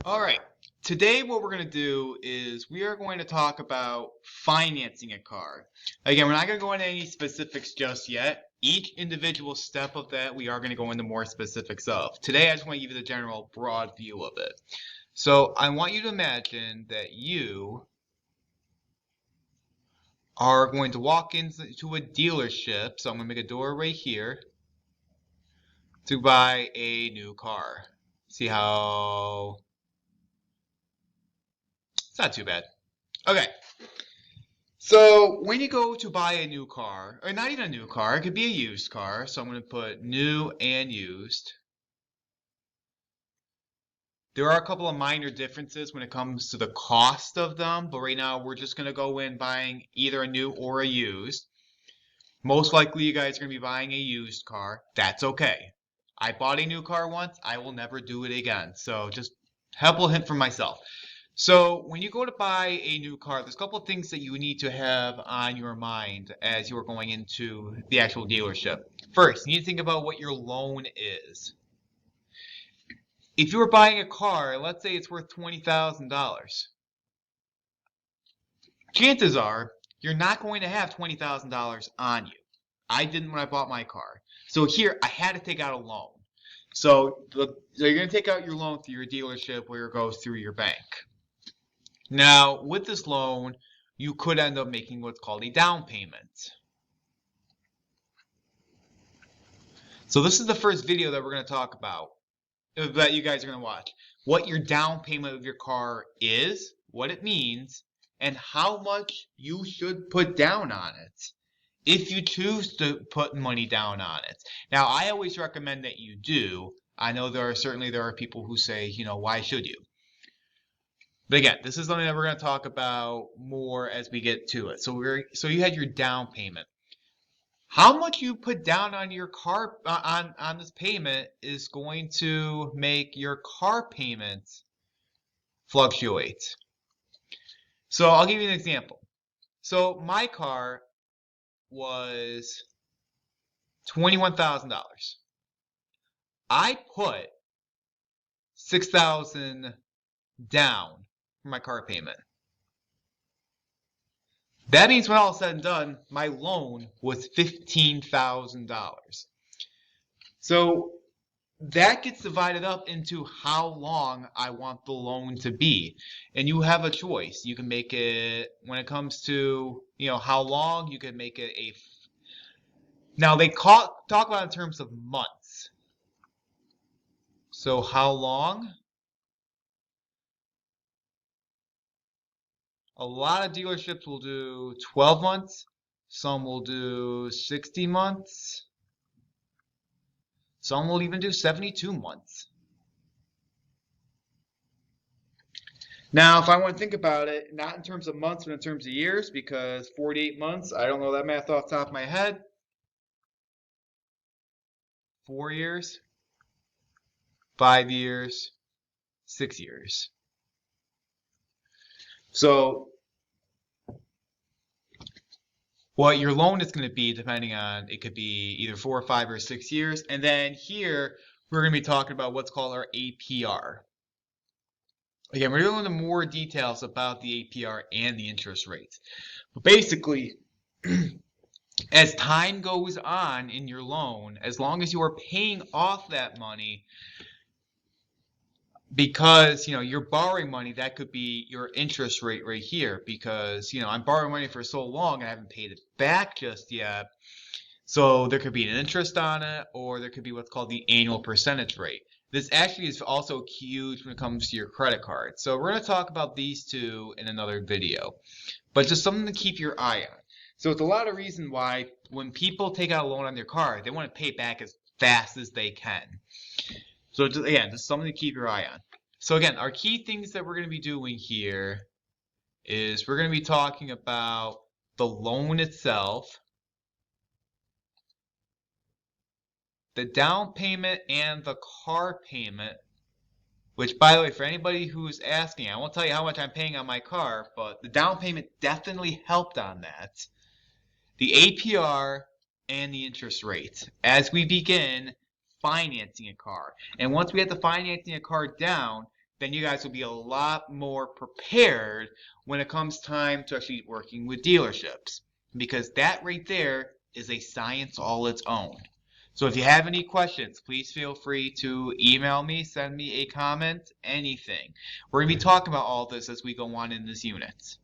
All right. Today, what we're going to do is we are going to talk about financing a car. Again, we're not going to go into any specifics just yet. Each individual step of that, we are going to go into more specifics of. Today, I just want to give you the general broad view of it. So, I want you to imagine that you are going to walk into a dealership. So, I'm going to make a door right here to buy a new car. See how it's not too bad. Okay. So when you go to buy a new car, or not even a new car, it could be a used car. So I'm going to put new and used. There are a couple of minor differences when it comes to the cost of them, but right now we're just going to go in buying either a new or a used. Most likely you guys are going to be buying a used car. That's okay. I bought a new car once. I will never do it again. So just helpful hint from myself. So when you go to buy a new car, there's a couple of things that you need to have on your mind as you are going into the actual dealership. First, you need to think about what your loan is. If you were buying a car, let's say it's worth $20,000, chances are you're not going to have $20,000 on you. I didn't when I bought my car. So here, I had to take out a loan. So you're going to take out your loan through your dealership where it goes through your bank. Now, with this loan, you could end up making what's called a down payment. So this is the first video that we're going to talk about, that you guys are going to watch. What your down payment of your car is, what it means, and how much you should put down on it if you choose to put money down on it. Now, I always recommend that you do. I know there are people who say, why should you? But again, this is something that we're going to talk about more as we get to it. So you had your down payment. How much you put down on your car on this payment is going to make your car payment fluctuate. So I'll give you an example. So my car was $21,000. I put $6,000 down for my car payment. That means when all is said and done, my loan was $15,000. So that gets divided up into how long I want the loan to be. And you have a choice. You can make it, when it comes to, how long, you can make it now they talk about it in terms of months. So how long? A lot of dealerships will do 12 months. Some will do 60 months. Some will even do 72 months. Now, if I want to think about it, not in terms of months, but in terms of years, because 48 months, I don't know that math off the top of my head. 4 years, 5 years, 6 years. So what your loan is going to be, depending on, it could be either 4 or 5 or 6 years. And then here, we're going to be talking about what's called our APR. Again, we're going into more details about the APR and the interest rates. But basically, as time goes on in your loan, as long as you are paying off that money, because you're borrowing money, that could be your interest rate right here, because I'm borrowing money for so long and I haven't paid it back just yet. So there could be an interest on it, or there could be what's called the annual percentage rate. This actually is also huge when it comes to your credit card. So we're going to talk about these two in another video, but just something to keep your eye on. So it's a lot of reason why when people take out a loan on their car, they want to pay back as fast as they can. So just something to keep your eye on. So again, our key things that we're going to be doing here is we're going to be talking about the loan itself, the down payment, and the car payment, which, by the way, for anybody who's asking, I won't tell you how much I'm paying on my car, but the down payment definitely helped on that. The APR and the interest rate as we begin financing a car. And once we have the financing a car down, then you guys will be a lot more prepared when it comes time to actually working with dealerships. Because that right there is a science all its own. So if you have any questions, please feel free to email me, send me a comment, anything. We're going to be talking about all this as we go on in this unit.